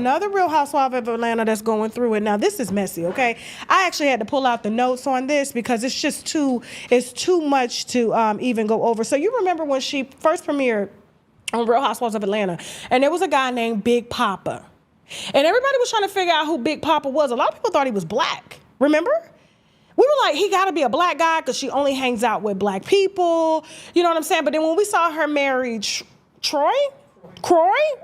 Another Real Housewife of Atlanta that's going through it. Now, this is messy, okay? I actually had to pull out the notes on this because it's just too much to even go over. So you remember when she first premiered on Real Housewives of Atlanta, and there was a guy named Big Papa. And everybody was trying to figure out who Big Papa was. A lot of people thought he was black, remember? We were like, he got to be a black guy because she only hangs out with black people. You know what I'm saying? But then when we saw her marry Croy,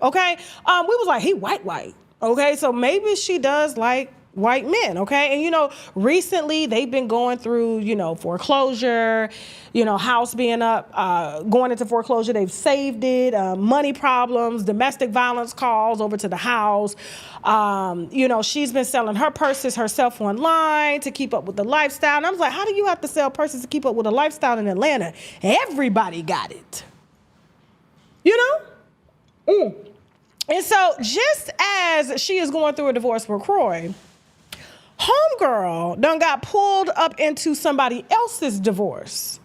okay, we was like, he white, okay? So maybe she does like white men, okay? And, you know, recently they've been going through, you know, foreclosure, you know, house being up, going into foreclosure. They've saved it, money problems, domestic violence calls over to the house. You know, she's been selling her purses herself online to keep up with the lifestyle. And I was like, how do you have to sell purses to keep up with a lifestyle in Atlanta? Everybody got it, you know? And so just as she is going through a divorce with Croy, homegirl done got pulled up into somebody else's divorce.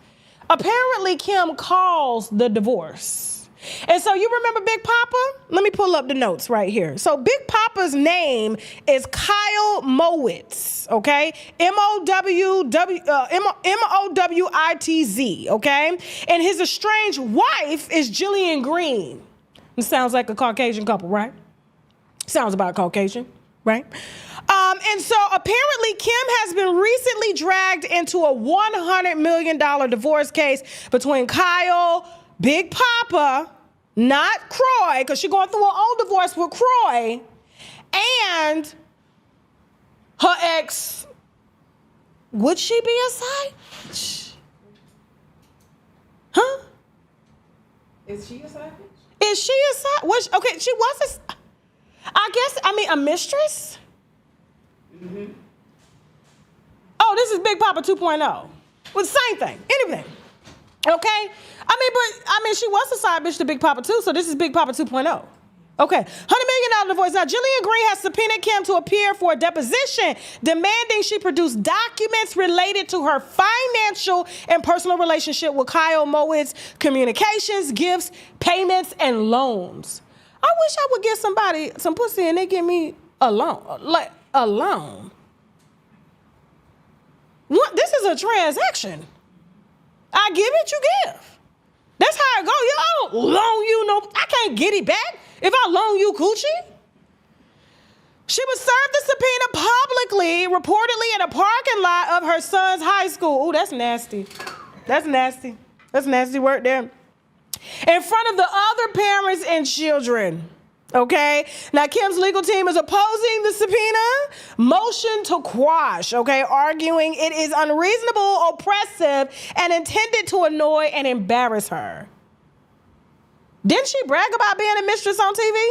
Apparently Kim calls the divorce. And so you remember Big Papa? Let me pull up the notes right here. So Big Papa's name is Kyle Mowitz, okay? M-O-W-I-T-Z, okay? And his estranged wife is Jillian Green. It sounds like a Caucasian couple, right? Sounds about Caucasian, right? And so apparently Kim has been recently dragged into a $100 million divorce case between Kyle, Big Papa, not Croy, because she's going through her own divorce with Croy, and her ex. Would she be a side bitch? Huh? Is she a side bitch? Is she a side? Okay, she was a mistress? Mm-hmm. Oh, this is Big Papa 2.0. Well, the same thing, anything. Okay? She was a side bitch to Big Papa 2, so this is Big Papa 2.0. Okay, $100 million divorce. Now, Jillian Green has subpoenaed Kim to appear for a deposition, demanding she produce documents related to her financial and personal relationship with Kyle Mowitz, communications, gifts, payments, and loans. I wish I would give somebody some pussy and they give me a loan, like a loan. What? This is a transaction. I give it, you give. That's how it goes. I don't loan you no, I can't get it back. If I loan you coochie. She was served the subpoena publicly, reportedly in a parking lot of her son's high school. Ooh, that's nasty. That's nasty. That's nasty work there. In front of the other parents and children. Okay? Now, Kim's legal team is opposing the subpoena motion to quash, okay? Arguing it is unreasonable, oppressive, and intended to annoy and embarrass her. Didn't she brag about being a mistress on TV? Yep,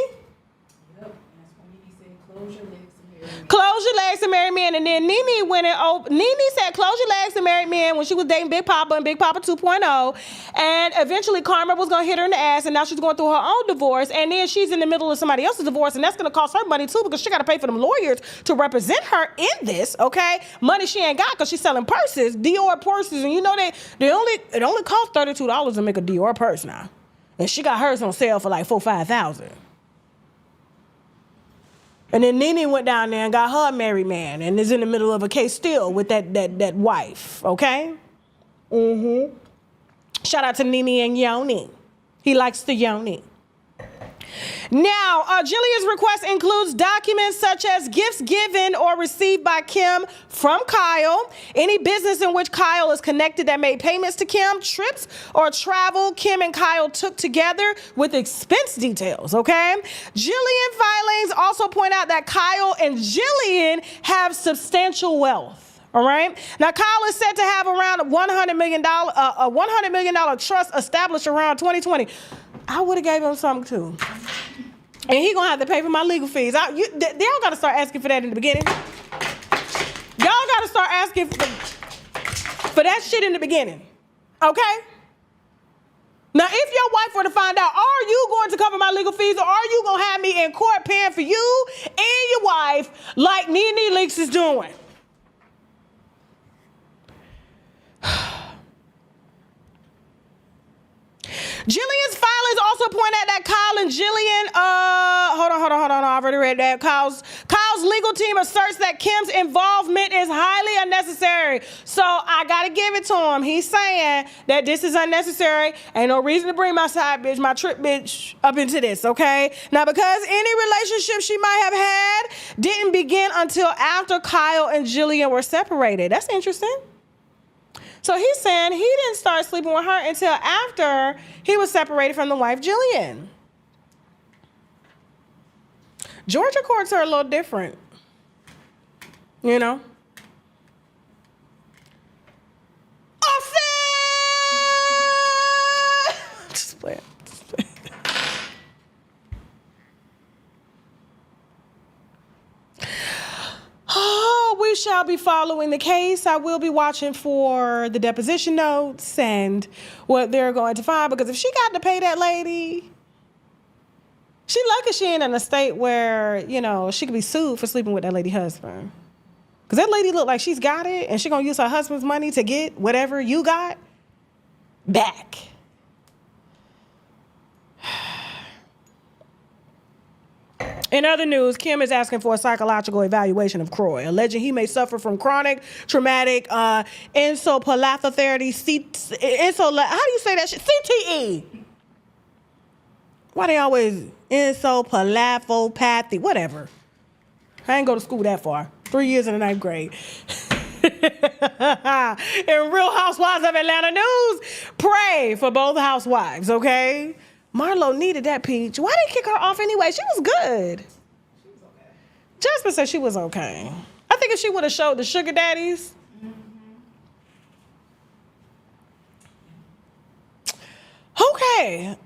that's when Nene said, close your legs and marry me. Close your legs and marry me. And then Nene said, close your legs and marry me when she was dating Big Papa and Big Papa 2.0. And eventually Karma was going to hit her in the ass, and now she's going through her own divorce. And then she's in the middle of somebody else's divorce, and that's going to cost her money too because she got to pay for them lawyers to represent her in this, okay? Money she ain't got because she's selling purses, Dior purses. And you know it only costs $32 to make a Dior purse now. And she got hers on sale for like $4,000-5,000. And then Nene went down there and got her a married man and is in the middle of a case still with that wife, okay? Mm-hmm. Shout out to Nene and Yoni. He likes the Yoni. Now, Jillian's request includes documents such as gifts given or received by Kim from Kyle, any business in which Kyle is connected that made payments to Kim, trips or travel Kim and Kyle took together with expense details, okay? Jillian filings also point out that Kyle and Jillian have substantial wealth. All right. Now, Kyle is said to have around a $100 million trust established around 2020. I would have gave him something too. And he gonna have to pay for my legal fees. Y'all gotta start asking for that in the beginning. Y'all gotta start asking for that shit in the beginning. Okay? Now, if your wife were to find out, are you going to cover my legal fees or are you gonna have me in court paying for you and your wife like Nene Leakes is doing? Jillian's filings also point out that Kyle and Jillian, hold on, I already read that. Kyle's legal team asserts that Kim's involvement is highly unnecessary. So I gotta give it to him. He's saying that this is unnecessary. Ain't no reason to bring my side bitch, my trip bitch up into this, okay? Now, because any relationship she might have had didn't begin until after Kyle and Jillian were separated. That's interesting. So he's saying he didn't start sleeping with her until after he was separated from the wife, Jillian. Georgia courts are a little different, you know. Just play it. Oh, we shall be following the case. I will be watching for the deposition notes and what they're going to find, because if she got to pay that lady, she lucky she ain't in a state where, you know, she could be sued for sleeping with that lady husband. Because that lady look like she's got it, and she going to use her husband's money to get whatever you got back. In other news, Kim is asking for a psychological evaluation of Croy, alleging he may suffer from chronic traumatic encephalopathy, how do you say that shit? CTE. Why they always encephalopathy, whatever. I ain't go to school that far. 3 years in the 9th grade. In Real Housewives of Atlanta news, pray for both housewives, okay? Marlo needed that peach. Why did they kick her off anyway? She was good. She was okay. Jasmine said she was okay. I think if she would have showed the sugar daddies. Okay.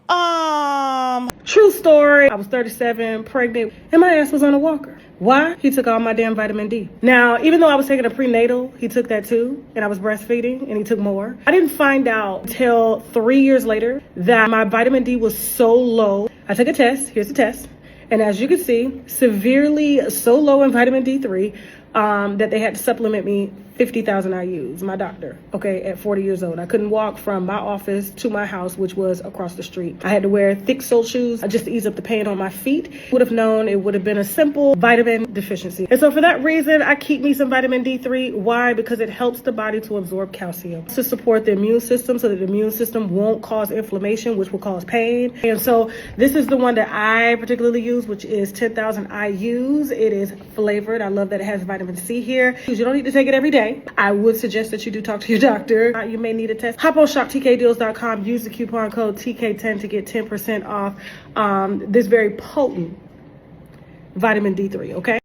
True story. I was 37, pregnant, and my ass was on a walker. Why? He took all my damn vitamin D. Now, even though I was taking a prenatal, he took that too, and I was breastfeeding, and he took more. I didn't find out till 3 years later that my vitamin D was so low. I took a test. Here's the test. And as you can see, severely so low in vitamin D3 that they had to supplement me 50,000 IUs, my doctor, okay, at 40 years old. I couldn't walk from my office to my house, which was across the street. I had to wear thick sole shoes just to ease up the pain on my feet. Would have known it would have been a simple vitamin deficiency. And so for that reason, I keep me some vitamin D3. Why? Because it helps the body to absorb calcium, to support the immune system so that the immune system won't cause inflammation, which will cause pain. And so this is the one that I particularly use, which is 10,000 IUs. It is flavored. I love that it has vitamin C here. You don't need to take it every day. I would suggest that you do talk to your doctor. You may need a test. Hop on shoptkdeals.com. Use the coupon code TK10 to get 10% off this very potent vitamin D3, okay?